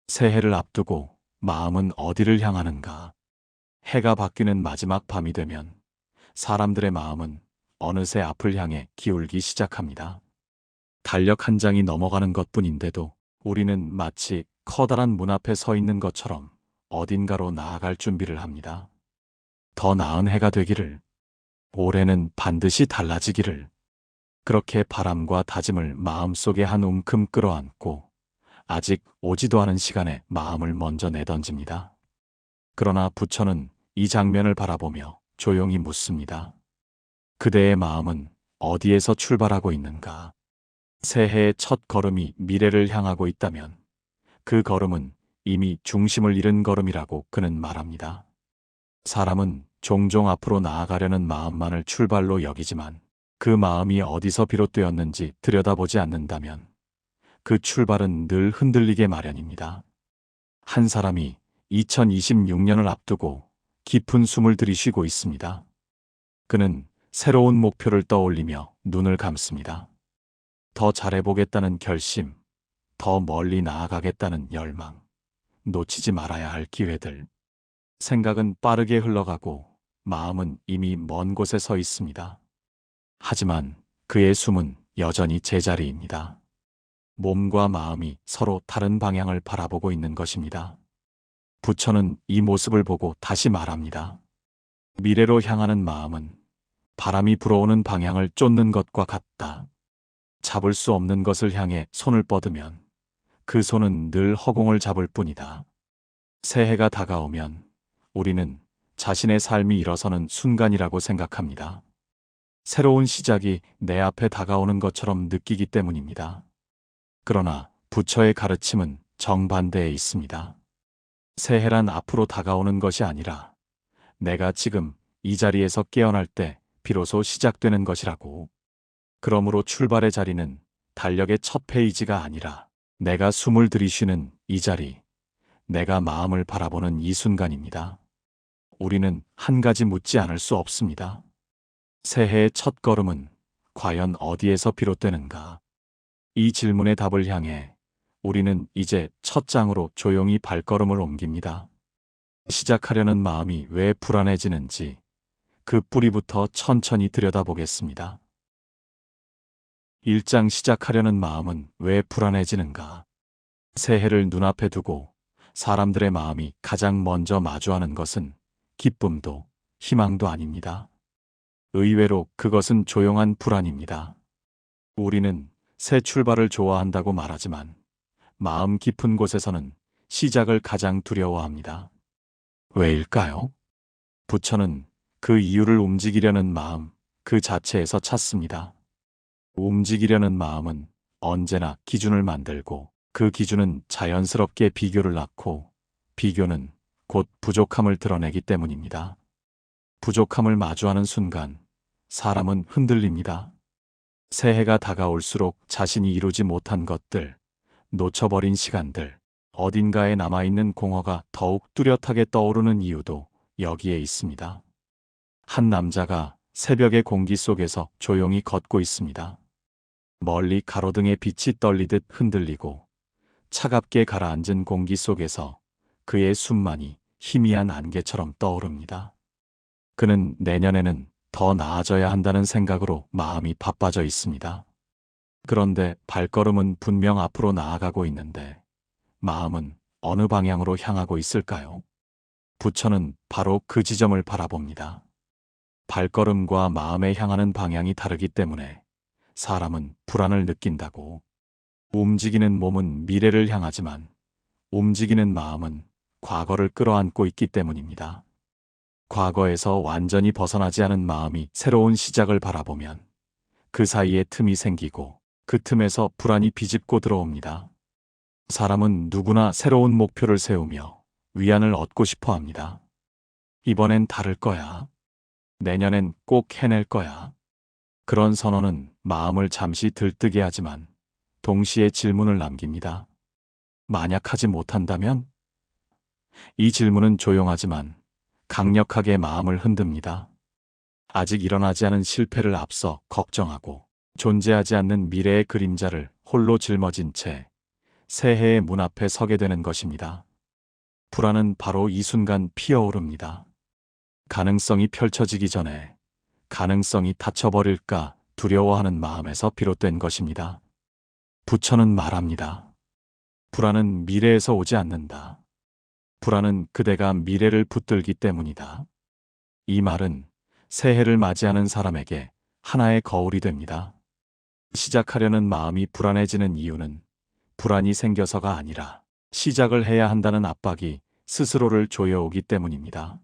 새해를 앞두고 마음은 어디를 향하는가? 해가 바뀌는 마지막 밤이 되면 사람들의 마음은 어느새 앞을 향해 기울기 시작합니다. 달력 한 장이 넘어가는 것뿐인데도 우리는 마치 커다란 문 앞에 서 있는 것처럼 어딘가로 나아갈 준비를 합니다. 더 나은 해가 되기를, 올해는 반드시 달라지기를, 그렇게 바람과 다짐을 마음속에 한 움큼 끌어안고 아직 오지도 않은 시간에 마음을 먼저 내던집니다. 그러나 부처는 이 장면을 바라보며 조용히 묻습니다. 그대의 마음은 어디에서 출발하고 있는가? 새해의 첫 걸음이 미래를 향하고 있다면 그 걸음은 이미 중심을 잃은 걸음이라고 그는 말합니다. 사람은 종종 앞으로 나아가려는 마음만을 출발로 여기지만 그 마음이 어디서 비롯되었는지 들여다보지 않는다면 그 출발은 늘 흔들리게 마련입니다. 한 사람이 2026년을 앞두고 깊은 숨을 들이쉬고 있습니다. 그는 새로운 목표를 떠올리며 눈을 감습니다. 더 잘해보겠다는 결심, 더 멀리 나아가겠다는 열망, 놓치지 말아야 할 기회들. 생각은 빠르게 흘러가고 마음은 이미 먼 곳에 서 있습니다. 하지만 그의 숨은 여전히 제자리입니다. 몸과 마음이 서로 다른 방향을 바라보고 있는 것입니다. 부처는 이 모습을 보고 다시 말합니다. 미래로 향하는 마음은 바람이 불어오는 방향을 쫓는 것과 같다. 잡을 수 없는 것을 향해 손을 뻗으면 그 손은 늘 허공을 잡을 뿐이다. 새해가 다가오면 우리는 자신의 삶이 일어서는 순간이라고 생각합니다. 새로운 시작이 내 앞에 다가오는 것처럼 느끼기 때문입니다. 그러나 부처의 가르침은 정반대에 있습니다. 새해란 앞으로 다가오는 것이 아니라 내가 지금 이 자리에서 깨어날 때 비로소 시작되는 것이라고. 그러므로 출발의 자리는 달력의 첫 페이지가 아니라 내가 숨을 들이쉬는 이 자리, 내가 마음을 바라보는 이 순간입니다. 우리는 한 가지 묻지 않을 수 없습니다. 새해의 첫 걸음은 과연 어디에서 비롯되는가? 이 질문의 답을 향해 우리는 이제 첫 장으로 조용히 발걸음을 옮깁니다. 시작하려는 마음이 왜 불안해지는지 그 뿌리부터 천천히 들여다보겠습니다. 1장 시작하려는 마음은 왜 불안해지는가? 새해를 눈앞에 두고 사람들의 마음이 가장 먼저 마주하는 것은 기쁨도 희망도 아닙니다. 의외로 그것은 조용한 불안입니다. 우리는 새 출발을 좋아한다고 말하지만 마음 깊은 곳에서는 시작을 가장 두려워합니다. 왜일까요? 부처는 그 이유를 움직이려는 마음 그 자체에서 찾습니다. 움직이려는 마음은 언제나 기준을 만들고 그 기준은 자연스럽게 비교를 낳고 비교는 곧 부족함을 드러내기 때문입니다. 부족함을 마주하는 순간 사람은 흔들립니다. 새해가 다가올수록 자신이 이루지 못한 것들, 놓쳐버린 시간들, 어딘가에 남아있는 공허가 더욱 뚜렷하게 떠오르는 이유도 여기에 있습니다. 한 남자가 새벽의 공기 속에서 조용히 걷고 있습니다. 멀리 가로등의 빛이 떨리듯 흔들리고 차갑게 가라앉은 공기 속에서 그의 숨만이 희미한 안개처럼 떠오릅니다. 그는 내년에는 더 나아져야 한다는 생각으로 마음이 바빠져 있습니다. 그런데 발걸음은 분명 앞으로 나아가고 있는데 마음은 어느 방향으로 향하고 있을까요? 부처는 바로 그 지점을 바라봅니다. 발걸음과 마음에 향하는 방향이 다르기 때문에 사람은 불안을 느낀다고. 움직이는 몸은 미래를 향하지만 움직이는 마음은 과거를 끌어안고 있기 때문입니다. 과거에서 완전히 벗어나지 않은 마음이 새로운 시작을 바라보면 그 사이에 틈이 생기고 그 틈에서 불안이 비집고 들어옵니다. 사람은 누구나 새로운 목표를 세우며 위안을 얻고 싶어 합니다. 이번엔 다를 거야. 내년엔 꼭 해낼 거야. 그런 선언은 마음을 잠시 들뜨게 하지만 동시에 질문을 남깁니다. 만약 하지 못한다면? 이 질문은 조용하지만 강력하게 마음을 흔듭니다. 아직 일어나지 않은 실패를 앞서 걱정하고 존재하지 않는 미래의 그림자를 홀로 짊어진 채 새해의 문 앞에 서게 되는 것입니다. 불안은 바로 이 순간 피어오릅니다. 가능성이 펼쳐지기 전에 가능성이 닫혀버릴까 두려워하는 마음에서 비롯된 것입니다. 부처는 말합니다. 불안은 미래에서 오지 않는다. 불안은 그대가 미래를 붙들기 때문이다. 이 말은 새해를 맞이하는 사람에게 하나의 거울이 됩니다. 시작하려는 마음이 불안해지는 이유는 불안이 생겨서가 아니라 시작을 해야 한다는 압박이 스스로를 조여오기 때문입니다.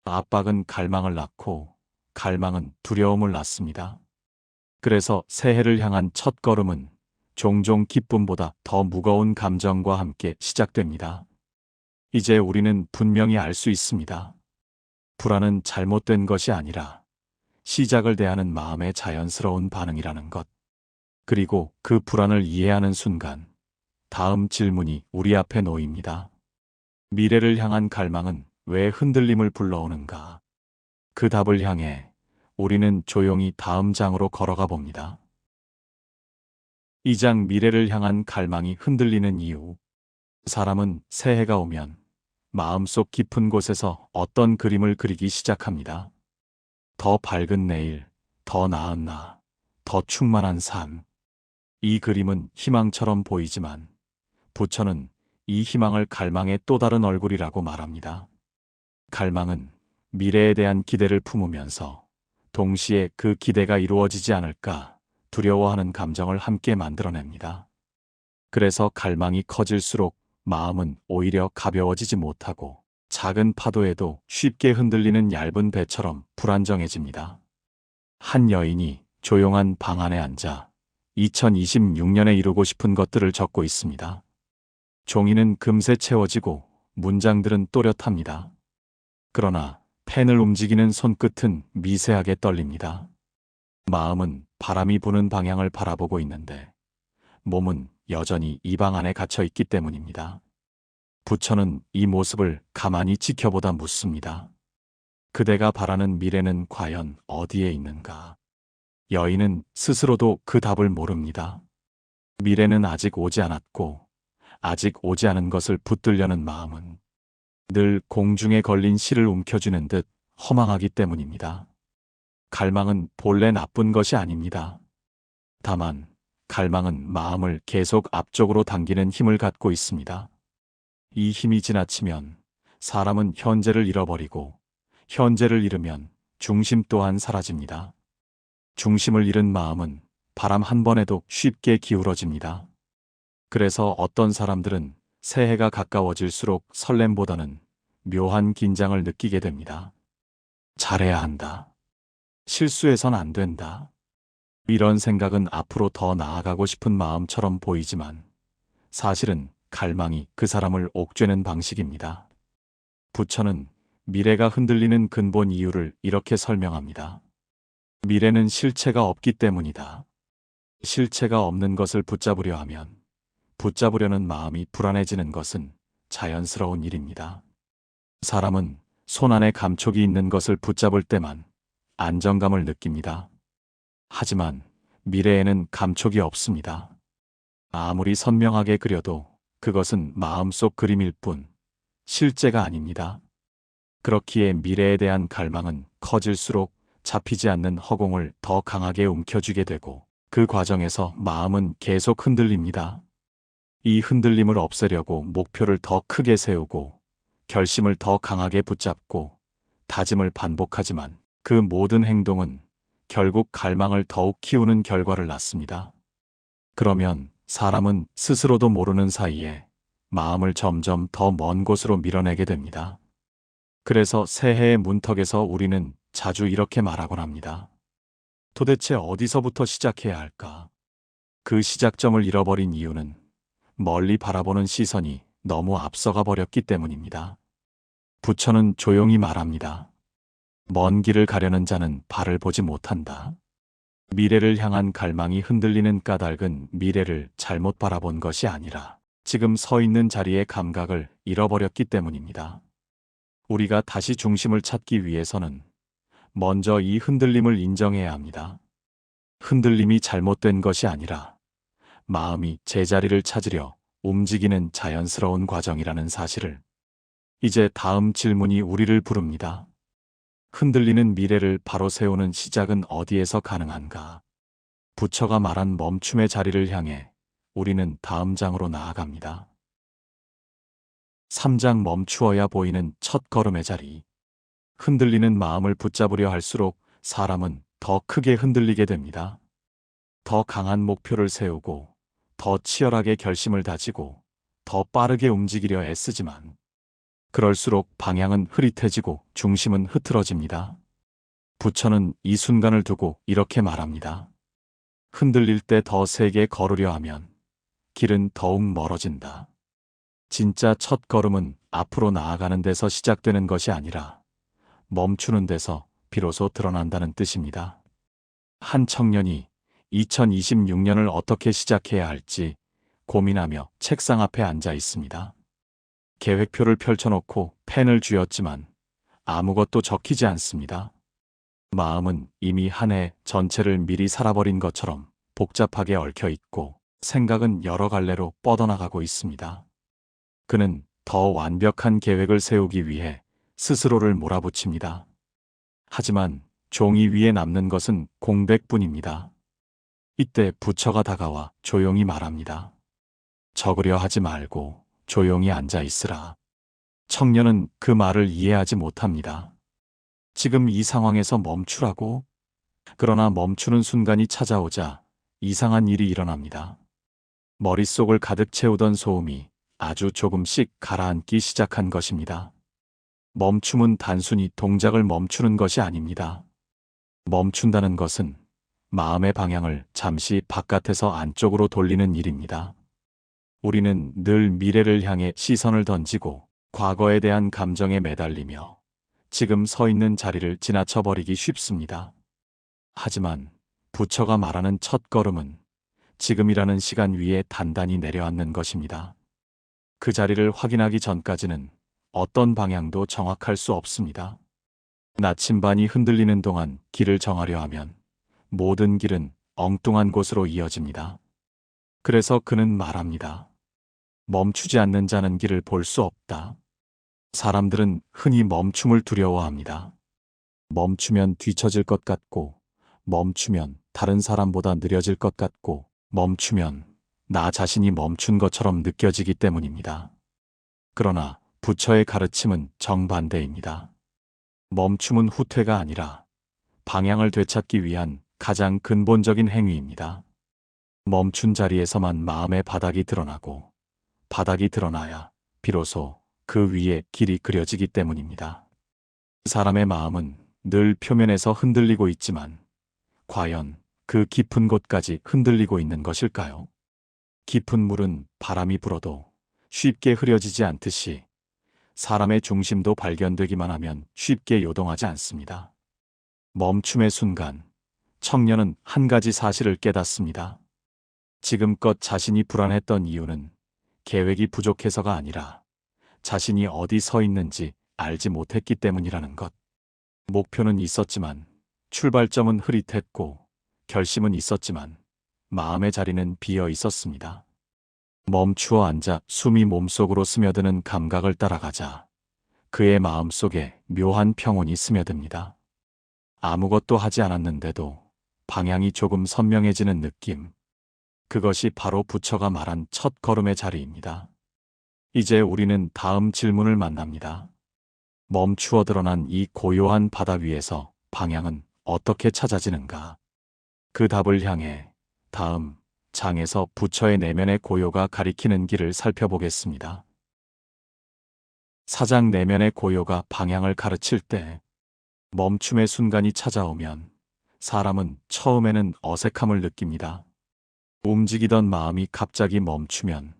압박은 갈망을 낳고 갈망은 두려움을 낳습니다. 그래서 새해를 향한 첫 걸음은 종종 기쁨보다 더 무거운 감정과 함께 시작됩니다. 이제 우리는 분명히 알 수 있습니다. 불안은 잘못된 것이 아니라 시작을 대하는 마음의 자연스러운 반응이라는 것. 그리고 그 불안을 이해하는 순간 다음 질문이 우리 앞에 놓입니다. 미래를 향한 갈망은 왜 흔들림을 불러오는가? 그 답을 향해 우리는 조용히 다음 장으로 걸어가 봅니다. 2장 미래를 향한 갈망이 흔들리는 이유. 사람은 새해가 오면 마음속 깊은 곳에서 어떤 그림을 그리기 시작합니다. 더 밝은 내일, 더 나은 나, 더 충만한 삶. 이 그림은 희망처럼 보이지만 부처는 이 희망을 갈망의 또 다른 얼굴이라고 말합니다. 갈망은 미래에 대한 기대를 품으면서 동시에 그 기대가 이루어지지 않을까 두려워하는 감정을 함께 만들어냅니다. 그래서 갈망이 커질수록 마음은 오히려 가벼워지지 못하고 작은 파도에도 쉽게 흔들리는 얇은 배처럼 불안정해집니다. 한 여인이 조용한 방 안에 앉아 2026년에 이루고 싶은 것들을 적고 있습니다. 종이는 금세 채워지고 문장들은 또렷합니다. 그러나 펜을 움직이는 손끝은 미세하게 떨립니다. 마음은 바람이 부는 방향을 바라보고 있는데 몸은 여전히 이 방 안에 갇혀 있기 때문입니다. 부처는 이 모습을 가만히 지켜보다 묻습니다. 그대가 바라는 미래는 과연 어디에 있는가? 여인은 스스로도 그 답을 모릅니다. 미래는 아직 오지 않았고 아직 오지 않은 것을 붙들려는 마음은 늘 공중에 걸린 실을 움켜쥐는 듯 허망하기 때문입니다. 갈망은 본래 나쁜 것이 아닙니다. 다만 갈망은 마음을 계속 앞쪽으로 당기는 힘을 갖고 있습니다. 이 힘이 지나치면 사람은 현재를 잃어버리고 현재를 잃으면 중심 또한 사라집니다. 중심을 잃은 마음은 바람 한 번에도 쉽게 기울어집니다. 그래서 어떤 사람들은 새해가 가까워질수록 설렘보다는 묘한 긴장을 느끼게 됩니다. 잘해야 한다. 실수해선 안 된다. 이런 생각은 앞으로 더 나아가고 싶은 마음처럼 보이지만 사실은 갈망이 그 사람을 옥죄는 방식입니다. 부처는 미래가 흔들리는 근본 이유를 이렇게 설명합니다. 미래는 실체가 없기 때문이다. 실체가 없는 것을 붙잡으려 하면 붙잡으려는 마음이 불안해지는 것은 자연스러운 일입니다. 사람은 손 안에 감촉이 있는 것을 붙잡을 때만 안정감을 느낍니다. 하지만 미래에는 감촉이 없습니다. 아무리 선명하게 그려도 그것은 마음속 그림일 뿐 실제가 아닙니다. 그렇기에 미래에 대한 갈망은 커질수록 잡히지 않는 허공을 더 강하게 움켜쥐게 되고 그 과정에서 마음은 계속 흔들립니다. 이 흔들림을 없애려고 목표를 더 크게 세우고 결심을 더 강하게 붙잡고 다짐을 반복하지만 그 모든 행동은 결국 갈망을 더욱 키우는 결과를 낳습니다. 그러면 사람은 스스로도 모르는 사이에 마음을 점점 더 먼 곳으로 밀어내게 됩니다. 그래서 새해의 문턱에서 우리는 자주 이렇게 말하곤 합니다. 도대체 어디서부터 시작해야 할까? 그 시작점을 잃어버린 이유는 멀리 바라보는 시선이 너무 앞서가 버렸기 때문입니다. 부처는 조용히 말합니다. 먼 길을 가려는 자는 발을 보지 못한다. 미래를 향한 갈망이 흔들리는 까닭은 미래를 잘못 바라본 것이 아니라 지금 서 있는 자리의 감각을 잃어버렸기 때문입니다. 우리가 다시 중심을 찾기 위해서는 먼저 이 흔들림을 인정해야 합니다. 흔들림이 잘못된 것이 아니라 마음이 제자리를 찾으려 움직이는 자연스러운 과정이라는 사실을. 이제 다음 질문이 우리를 부릅니다. 흔들리는 미래를 바로 세우는 시작은 어디에서 가능한가? 부처가 말한 멈춤의 자리를 향해 우리는 다음 장으로 나아갑니다. 3장 멈추어야 보이는 첫 걸음의 자리. 흔들리는 마음을 붙잡으려 할수록 사람은 더 크게 흔들리게 됩니다. 더 강한 목표를 세우고, 더 치열하게 결심을 다지고, 더 빠르게 움직이려 애쓰지만, 그럴수록 방향은 흐릿해지고 중심은 흐트러집니다. 부처는 이 순간을 두고 이렇게 말합니다. 흔들릴 때 더 세게 걸으려 하면 길은 더욱 멀어진다. 진짜 첫 걸음은 앞으로 나아가는 데서 시작되는 것이 아니라 멈추는 데서 비로소 드러난다는 뜻입니다. 한 청년이 2026년을 어떻게 시작해야 할지 고민하며 책상 앞에 앉아 있습니다. 계획표를 펼쳐놓고 펜을 쥐었지만 아무것도 적히지 않습니다. 마음은 이미 한 해 전체를 미리 살아버린 것처럼 복잡하게 얽혀 있고 생각은 여러 갈래로 뻗어나가고 있습니다. 그는 더 완벽한 계획을 세우기 위해 스스로를 몰아붙입니다. 하지만 종이 위에 남는 것은 공백뿐입니다. 이때 부처가 다가와 조용히 말합니다. 적으려 하지 말고 조용히 앉아 있으라. 청년은 그 말을 이해하지 못합니다. 지금 이 상황에서 멈추라고? 그러나 멈추는 순간이 찾아오자 이상한 일이 일어납니다. 머릿속을 가득 채우던 소음이 아주 조금씩 가라앉기 시작한 것입니다. 멈춤은 단순히 동작을 멈추는 것이 아닙니다. 멈춘다는 것은 마음의 방향을 잠시 바깥에서 안쪽으로 돌리는 일입니다. 우리는 늘 미래를 향해 시선을 던지고 과거에 대한 감정에 매달리며 지금 서 있는 자리를 지나쳐버리기 쉽습니다. 하지만 부처가 말하는 첫 걸음은 지금이라는 시간 위에 단단히 내려앉는 것입니다. 그 자리를 확인하기 전까지는 어떤 방향도 정확할 수 없습니다. 나침반이 흔들리는 동안 길을 정하려 하면 모든 길은 엉뚱한 곳으로 이어집니다. 그래서 그는 말합니다. 멈추지 않는 자는 길을 볼 수 없다. 사람들은 흔히 멈춤을 두려워합니다. 멈추면 뒤처질 것 같고, 멈추면 다른 사람보다 느려질 것 같고, 멈추면 나 자신이 멈춘 것처럼 느껴지기 때문입니다. 그러나 부처의 가르침은 정반대입니다. 멈춤은 후퇴가 아니라 방향을 되찾기 위한 가장 근본적인 행위입니다. 멈춘 자리에서만 마음의 바닥이 드러나고 바닥이 드러나야 비로소 그 위에 길이 그려지기 때문입니다. 사람의 마음은 늘 표면에서 흔들리고 있지만 과연 그 깊은 곳까지 흔들리고 있는 것일까요? 깊은 물은 바람이 불어도 쉽게 흐려지지 않듯이 사람의 중심도 발견되기만 하면 쉽게 요동하지 않습니다. 멈춤의 순간, 청년은 한 가지 사실을 깨닫습니다. 지금껏 자신이 불안했던 이유는 계획이 부족해서가 아니라 자신이 어디 서 있는지 알지 못했기 때문이라는 것. 목표는 있었지만, 출발점은 흐릿했고, 결심은 있었지만, 마음의 자리는 비어 있었습니다. 멈추어 앉아 숨이 몸속으로 스며드는 감각을 따라가자 그의 마음속에 묘한 평온이 스며듭니다. 아무것도 하지 않았는데도 방향이 조금 선명해지는 느낌. 그것이 바로 부처가 말한 첫 걸음의 자리입니다. 이제 우리는 다음 질문을 만납니다. 멈추어 드러난 이 고요한 바다 위에서 방향은 어떻게 찾아지는가? 그 답을 향해 다음 장에서 부처의 내면의 고요가 가리키는 길을 살펴보겠습니다. 사장 내면의 고요가 방향을 가르칠 때 멈춤의 순간이 찾아오면 사람은 처음에는 어색함을 느낍니다. 움직이던 마음이 갑자기 멈추면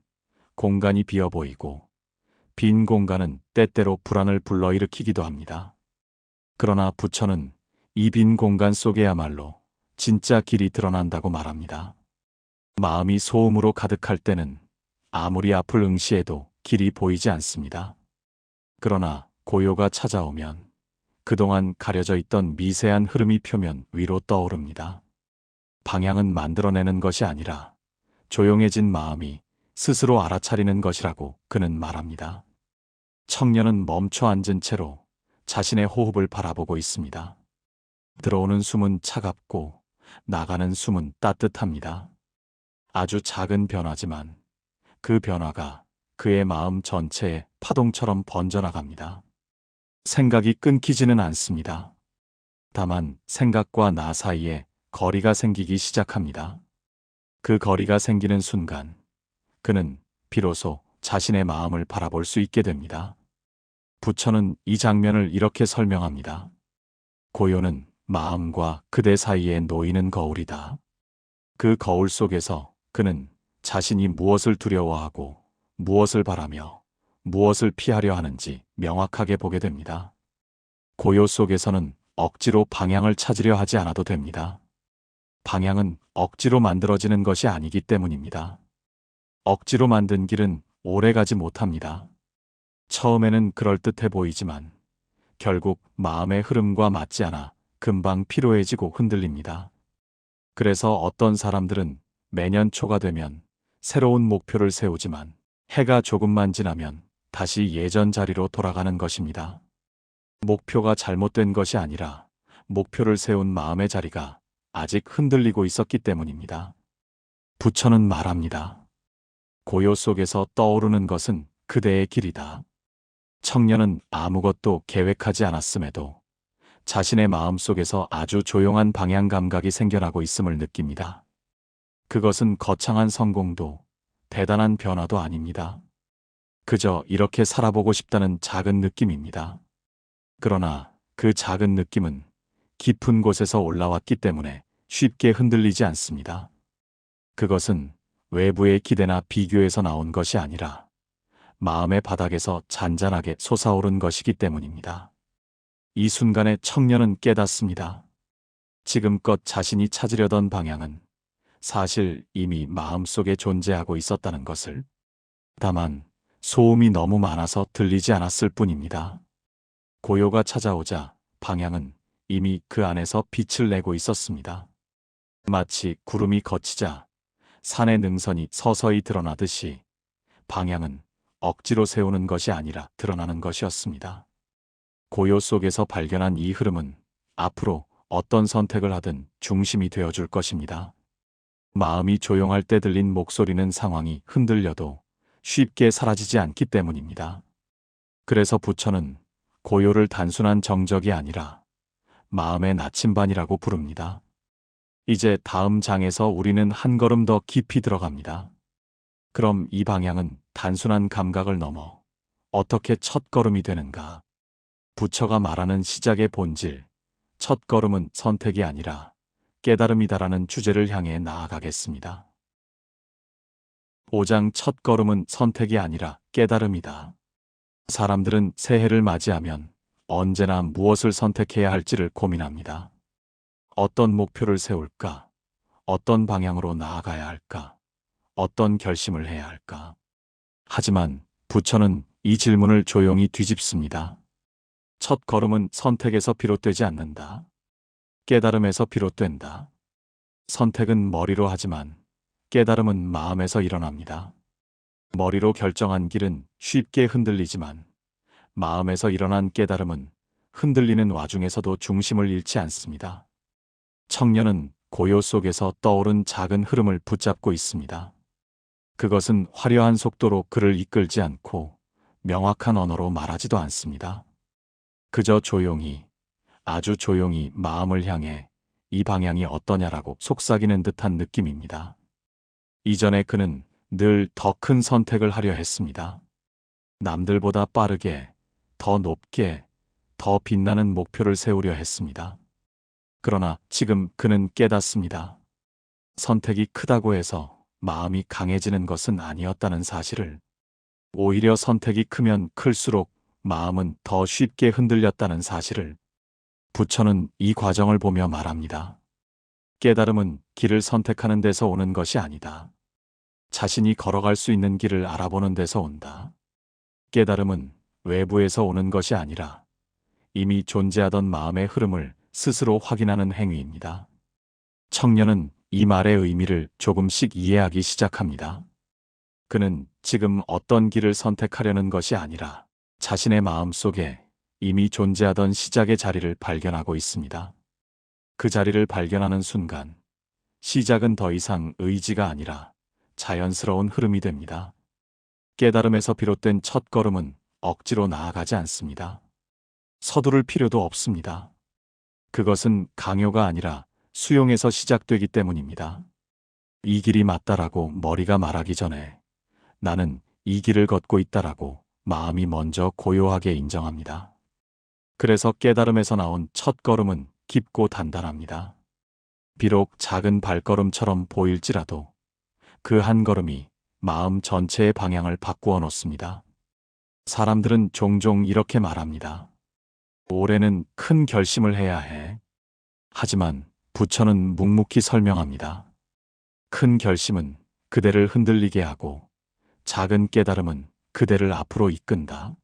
공간이 비어 보이고 빈 공간은 때때로 불안을 불러일으키기도 합니다. 그러나 부처는 이 빈 공간 속에야말로 진짜 길이 드러난다고 말합니다. 마음이 소음으로 가득할 때는 아무리 앞을 응시해도 길이 보이지 않습니다. 그러나 고요가 찾아오면 그동안 가려져 있던 미세한 흐름이 표면 위로 떠오릅니다. 방향은 만들어내는 것이 아니라 조용해진 마음이 스스로 알아차리는 것이라고 그는 말합니다. 청년은 멈춰 앉은 채로 자신의 호흡을 바라보고 있습니다. 들어오는 숨은 차갑고 나가는 숨은 따뜻합니다. 아주 작은 변화지만 그 변화가 그의 마음 전체에 파동처럼 번져나갑니다. 생각이 끊기지는 않습니다. 다만 생각과 나 사이에 거리가 생기기 시작합니다. 그 거리가 생기는 순간 그는 비로소 자신의 마음을 바라볼 수 있게 됩니다. 부처는 이 장면을 이렇게 설명합니다. 고요는 마음과 그대 사이에 놓이는 거울이다. 그 거울 속에서 그는 자신이 무엇을 두려워하고 무엇을 바라며 무엇을 피하려 하는지 명확하게 보게 됩니다. 고요 속에서는 억지로 방향을 찾으려 하지 않아도 됩니다. 방향은 억지로 만들어지는 것이 아니기 때문입니다. 억지로 만든 길은 오래 가지 못합니다. 처음에는 그럴듯해 보이지만 결국 마음의 흐름과 맞지 않아 금방 피로해지고 흔들립니다. 그래서 어떤 사람들은 매년 초가 되면 새로운 목표를 세우지만 해가 조금만 지나면 다시 예전 자리로 돌아가는 것입니다. 목표가 잘못된 것이 아니라 목표를 세운 마음의 자리가 아직 흔들리고 있었기 때문입니다. 부처는 말합니다. 고요 속에서 떠오르는 것은 그대의 길이다. 청년은 아무것도 계획하지 않았음에도 자신의 마음 속에서 아주 조용한 방향 감각이 생겨나고 있음을 느낍니다. 그것은 거창한 성공도 대단한 변화도 아닙니다. 그저 이렇게 살아보고 싶다는 작은 느낌입니다. 그러나 그 작은 느낌은 깊은 곳에서 올라왔기 때문에 쉽게 흔들리지 않습니다. 그것은 외부의 기대나 비교에서 나온 것이 아니라 마음의 바닥에서 잔잔하게 솟아오른 것이기 때문입니다. 이 순간에 청년은 깨닫습니다. 지금껏 자신이 찾으려던 방향은 사실 이미 마음속에 존재하고 있었다는 것을. 다만 소음이 너무 많아서 들리지 않았을 뿐입니다. 고요가 찾아오자 방향은 이미 그 안에서 빛을 내고 있었습니다. 마치 구름이 걷히자 산의 능선이 서서히 드러나듯이 방향은 억지로 세우는 것이 아니라 드러나는 것이었습니다. 고요 속에서 발견한 이 흐름은 앞으로 어떤 선택을 하든 중심이 되어줄 것입니다. 마음이 조용할 때 들린 목소리는 상황이 흔들려도 쉽게 사라지지 않기 때문입니다. 그래서 부처는 고요를 단순한 정적이 아니라 마음의 나침반이라고 부릅니다. 이제 다음 장에서 우리는 한 걸음 더 깊이 들어갑니다. 그럼 이 방향은 단순한 감각을 넘어 어떻게 첫걸음이 되는가? 부처가 말하는 시작의 본질, 첫걸음은 선택이 아니라 깨달음이다라는 주제를 향해 나아가겠습니다. 5장 첫걸음은 선택이 아니라 깨달음이다. 사람들은 새해를 맞이하면 언제나 무엇을 선택해야 할지를 고민합니다. 어떤 목표를 세울까? 어떤 방향으로 나아가야 할까? 어떤 결심을 해야 할까? 하지만 부처는 이 질문을 조용히 뒤집습니다. 첫 걸음은 선택에서 비롯되지 않는다. 깨달음에서 비롯된다. 선택은 머리로 하지만 깨달음은 마음에서 일어납니다. 머리로 결정한 길은 쉽게 흔들리지만 마음에서 일어난 깨달음은 흔들리는 와중에서도 중심을 잃지 않습니다. 청년은 고요 속에서 떠오른 작은 흐름을 붙잡고 있습니다. 그것은 화려한 속도로 그를 이끌지 않고 명확한 언어로 말하지도 않습니다. 그저 조용히, 아주 조용히 마음을 향해 이 방향이 어떠냐라고 속삭이는 듯한 느낌입니다. 이전에 그는 늘 더 큰 선택을 하려 했습니다. 남들보다 빠르게, 더 높게, 더 빛나는 목표를 세우려 했습니다. 그러나 지금 그는 깨닫습니다. 선택이 크다고 해서 마음이 강해지는 것은 아니었다는 사실을. 오히려 선택이 크면 클수록 마음은 더 쉽게 흔들렸다는 사실을. 부처는 이 과정을 보며 말합니다. 깨달음은 길을 선택하는 데서 오는 것이 아니다. 자신이 걸어갈 수 있는 길을 알아보는 데서 온다. 깨달음은 외부에서 오는 것이 아니라 이미 존재하던 마음의 흐름을 스스로 확인하는 행위입니다. 청년은 이 말의 의미를 조금씩 이해하기 시작합니다. 그는 지금 어떤 길을 선택하려는 것이 아니라 자신의 마음 속에 이미 존재하던 시작의 자리를 발견하고 있습니다. 그 자리를 발견하는 순간 시작은 더 이상 의지가 아니라 자연스러운 흐름이 됩니다. 깨달음에서 비롯된 첫 걸음은 억지로 나아가지 않습니다. 서두를 필요도 없습니다. 그것은 강요가 아니라 수용에서 시작되기 때문입니다. 이 길이 맞다라고 머리가 말하기 전에 나는 이 길을 걷고 있다라고 마음이 먼저 고요하게 인정합니다. 그래서 깨달음에서 나온 첫 걸음은 깊고 단단합니다. 비록 작은 발걸음처럼 보일지라도 그 한 걸음이 마음 전체의 방향을 바꾸어 놓습니다. 사람들은 종종 이렇게 말합니다. 올해는 큰 결심을 해야 해. 하지만 부처는 묵묵히 설명합니다. 큰 결심은 그대를 흔들리게 하고 작은 깨달음은 그대를 앞으로 이끈다.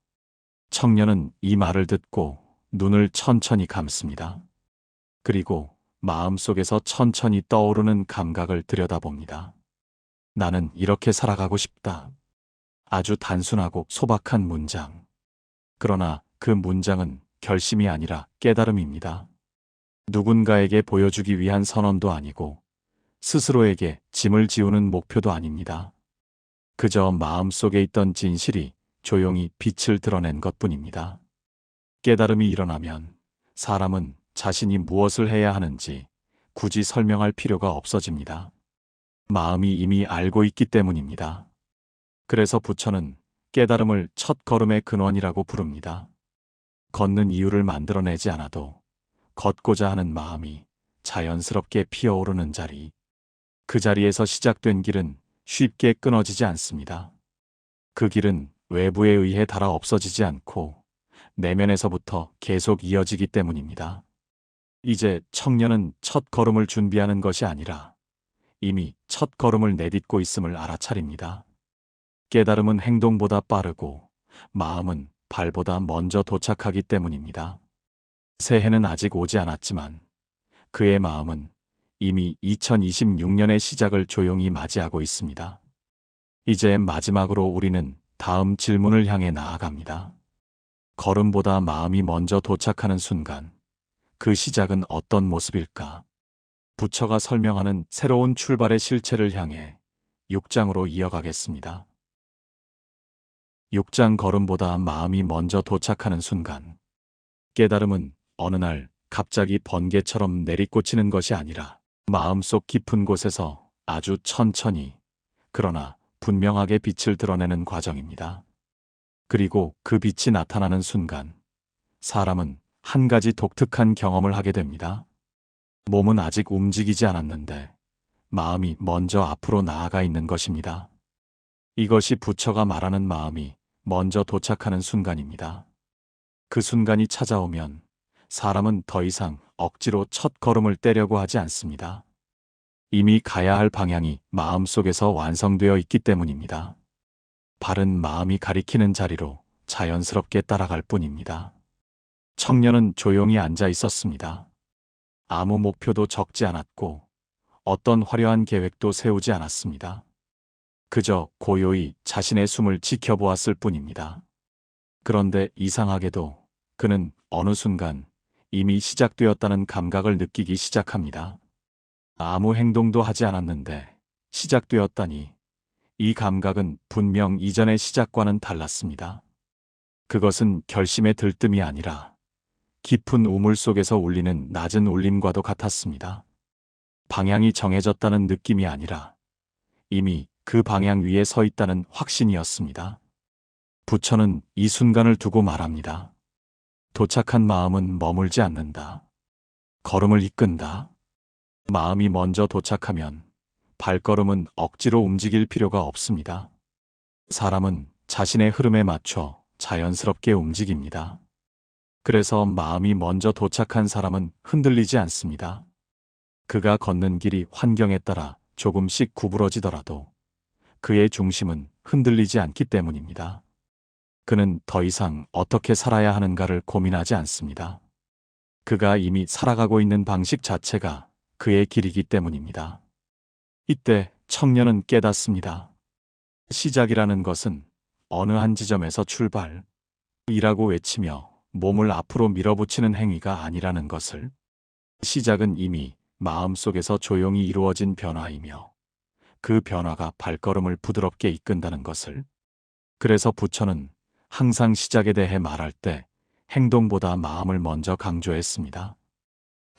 청년은 이 말을 듣고 눈을 천천히 감습니다. 그리고 마음속에서 천천히 떠오르는 감각을 들여다봅니다. 나는 이렇게 살아가고 싶다. 아주 단순하고 소박한 문장. 그러나 그 문장은 결심이 아니라 깨달음입니다. 누군가에게 보여주기 위한 선언도 아니고 스스로에게 짐을 지우는 목표도 아닙니다. 그저 마음속에 있던 진실이 조용히 빛을 드러낸 것뿐입니다. 깨달음이 일어나면 사람은 자신이 무엇을 해야 하는지 굳이 설명할 필요가 없어집니다. 마음이 이미 알고 있기 때문입니다. 그래서 부처는 깨달음을 첫 걸음의 근원이라고 부릅니다. 걷는 이유를 만들어내지 않아도 걷고자 하는 마음이 자연스럽게 피어오르는 자리. 그 자리에서 시작된 길은 쉽게 끊어지지 않습니다. 그 길은 외부에 의해 닳아 없어지지 않고 내면에서부터 계속 이어지기 때문입니다. 이제 청년은 첫 걸음을 준비하는 것이 아니라 이미 첫 걸음을 내딛고 있음을 알아차립니다. 깨달음은 행동보다 빠르고 마음은 발보다 먼저 도착하기 때문입니다. 새해는 아직 오지 않았지만 그의 마음은 이미 2026년의 시작을 조용히 맞이하고 있습니다. 이제 마지막으로 우리는 다음 질문을 향해 나아갑니다. 걸음보다 마음이 먼저 도착하는 순간 그 시작은 어떤 모습일까? 부처가 설명하는 새로운 출발의 실체를 향해 6장으로 이어가겠습니다. 6장 걸음보다 마음이 먼저 도착하는 순간 깨달음은 어느 날 갑자기 번개처럼 내리꽂히는 것이 아니라 마음속 깊은 곳에서 아주 천천히 그러나 분명하게 빛을 드러내는 과정입니다. 그리고 그 빛이 나타나는 순간 사람은 한 가지 독특한 경험을 하게 됩니다. 몸은 아직 움직이지 않았는데 마음이 먼저 앞으로 나아가 있는 것입니다. 이것이 부처가 말하는 마음이 먼저 도착하는 순간입니다. 그 순간이 찾아오면 사람은 더 이상 억지로 첫 걸음을 떼려고 하지 않습니다. 이미 가야 할 방향이 마음속에서 완성되어 있기 때문입니다. 바른 마음이 가리키는 자리로 자연스럽게 따라갈 뿐입니다. 청년은 조용히 앉아 있었습니다. 아무 목표도 적지 않았고 어떤 화려한 계획도 세우지 않았습니다. 그저 고요히 자신의 숨을 지켜보았을 뿐입니다. 그런데 이상하게도 그는 어느 순간 이미 시작되었다는 감각을 느끼기 시작합니다. 아무 행동도 하지 않았는데 시작되었다니 이 감각은 분명 이전의 시작과는 달랐습니다. 그것은 결심의 들뜸이 아니라 깊은 우물 속에서 울리는 낮은 울림과도 같았습니다. 방향이 정해졌다는 느낌이 아니라 이미 그 방향 위에 서 있다는 확신이었습니다. 부처는 이 순간을 두고 말합니다. 도착한 마음은 머물지 않는다. 걸음을 이끈다. 마음이 먼저 도착하면 발걸음은 억지로 움직일 필요가 없습니다. 사람은 자신의 흐름에 맞춰 자연스럽게 움직입니다. 그래서 마음이 먼저 도착한 사람은 흔들리지 않습니다. 그가 걷는 길이 환경에 따라 조금씩 구부러지더라도 그의 중심은 흔들리지 않기 때문입니다. 그는 더 이상 어떻게 살아야 하는가를 고민하지 않습니다. 그가 이미 살아가고 있는 방식 자체가 그의 길이기 때문입니다. 이때 청년은 깨닫습니다. 시작이라는 것은 어느 한 지점에서 출발이라고 외치며 몸을 앞으로 밀어붙이는 행위가 아니라는 것을, 시작은 이미 마음속에서 조용히 이루어진 변화이며 그 변화가 발걸음을 부드럽게 이끈다는 것을, 그래서 부처는 항상 시작에 대해 말할 때 행동보다 마음을 먼저 강조했습니다.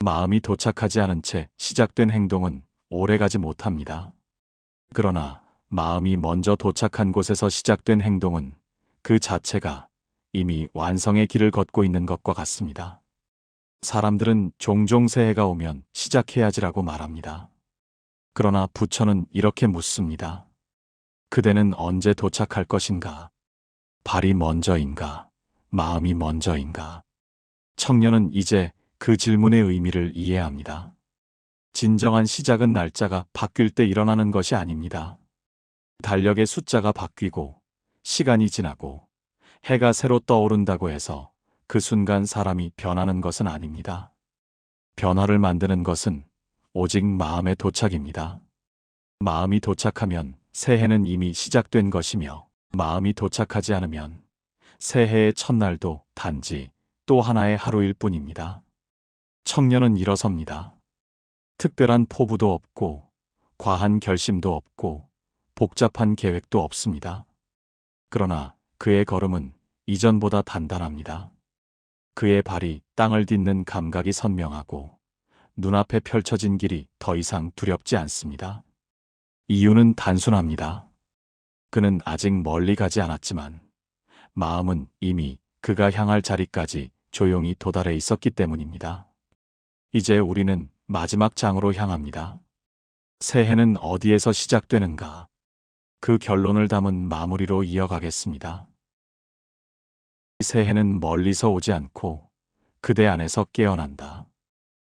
마음이 도착하지 않은 채 시작된 행동은 오래가지 못합니다. 그러나 마음이 먼저 도착한 곳에서 시작된 행동은 그 자체가 이미 완성의 길을 걷고 있는 것과 같습니다. 사람들은 종종 새해가 오면 시작해야지라고 말합니다. 그러나 부처는 이렇게 묻습니다. 그대는 언제 도착할 것인가? 발이 먼저인가? 마음이 먼저인가? 청년은 이제 그 질문의 의미를 이해합니다. 진정한 시작은 날짜가 바뀔 때 일어나는 것이 아닙니다. 달력의 숫자가 바뀌고 시간이 지나고 해가 새로 떠오른다고 해서 그 순간 사람이 변하는 것은 아닙니다. 변화를 만드는 것은 오직 마음의 도착입니다. 마음이 도착하면 새해는 이미 시작된 것이며, 마음이 도착하지 않으면 새해의 첫날도 단지 또 하나의 하루일 뿐입니다. 청년은 일어섭니다. 특별한 포부도 없고 과한 결심도 없고 복잡한 계획도 없습니다. 그러나 그의 걸음은 이전보다 단단합니다. 그의 발이 땅을 딛는 감각이 선명하고 눈앞에 펼쳐진 길이 더 이상 두렵지 않습니다. 이유는 단순합니다. 그는 아직 멀리 가지 않았지만 마음은 이미 그가 향할 자리까지 조용히 도달해 있었기 때문입니다. 이제 우리는 마지막 장으로 향합니다. 새해는 어디에서 시작되는가? 그 결론을 담은 마무리로 이어가겠습니다. 새해는 멀리서 오지 않고 그대 안에서 깨어난다.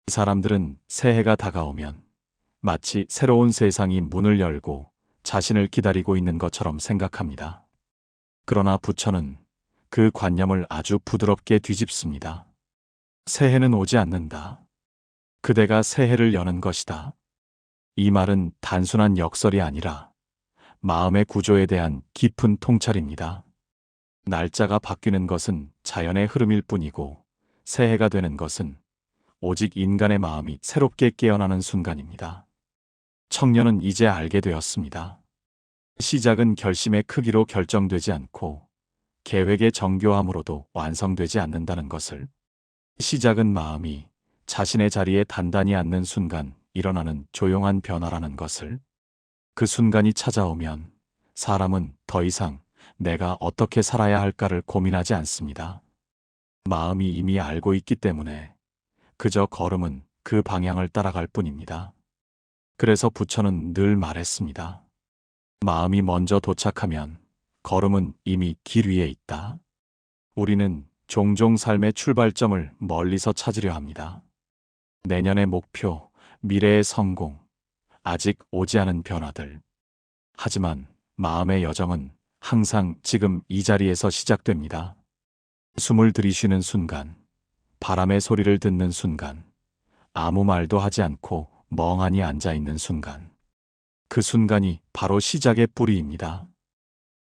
사람들은 새해가 다가오면 마치 새로운 세상이 문을 열고 자신을 기다리고 있는 것처럼 생각합니다. 그러나 부처는 그 관념을 아주 부드럽게 뒤집습니다. 새해는 오지 않는다. 그대가 새해를 여는 것이다. 이 말은 단순한 역설이 아니라 마음의 구조에 대한 깊은 통찰입니다. 날짜가 바뀌는 것은 자연의 흐름일 뿐이고 새해가 되는 것은 오직 인간의 마음이 새롭게 깨어나는 순간입니다. 청년은 이제 알게 되었습니다. 시작은 결심의 크기로 결정되지 않고 계획의 정교함으로도 완성되지 않는다는 것을, 시작은 마음이 자신의 자리에 단단히 앉는 순간 일어나는 조용한 변화라는 것을, 그 순간이 찾아오면 사람은 더 이상 내가 어떻게 살아야 할까를 고민하지 않습니다. 마음이 이미 알고 있기 때문에 그저 걸음은 그 방향을 따라갈 뿐입니다. 그래서 부처는 늘 말했습니다. 마음이 먼저 도착하면 걸음은 이미 길 위에 있다. 우리는 종종 삶의 출발점을 멀리서 찾으려 합니다. 내년의 목표, 미래의 성공, 아직 오지 않은 변화들. 하지만 마음의 여정은 항상 지금 이 자리에서 시작됩니다. 숨을 들이쉬는 순간, 바람의 소리를 듣는 순간, 아무 말도 하지 않고 멍하니 앉아있는 순간. 그 순간이 바로 시작의 뿌리입니다.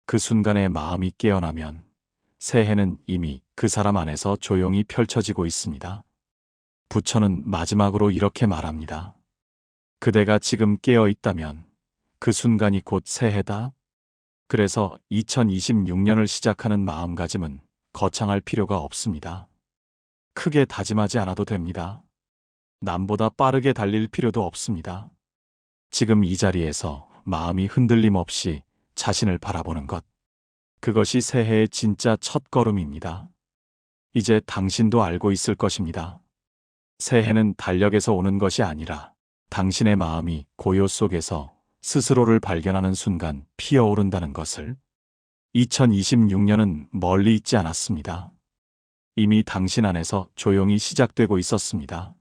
그 순간에 마음이 깨어나면 새해는 이미 그 사람 안에서 조용히 펼쳐지고 있습니다. 부처는 마지막으로 이렇게 말합니다. 그대가 지금 깨어 있다면 그 순간이 곧 새해다. 그래서 2026년을 시작하는 마음가짐은 거창할 필요가 없습니다. 크게 다짐하지 않아도 됩니다. 남보다 빠르게 달릴 필요도 없습니다. 지금 이 자리에서 마음이 흔들림 없이 자신을 바라보는 것. 그것이 새해의 진짜 첫걸음입니다. 이제 당신도 알고 있을 것입니다. 새해는 달력에서 오는 것이 아니라 당신의 마음이 고요 속에서 스스로를 발견하는 순간 피어오른다는 것을. 2026년은 멀리 있지 않았습니다. 이미 당신 안에서 조용히 시작되고 있었습니다.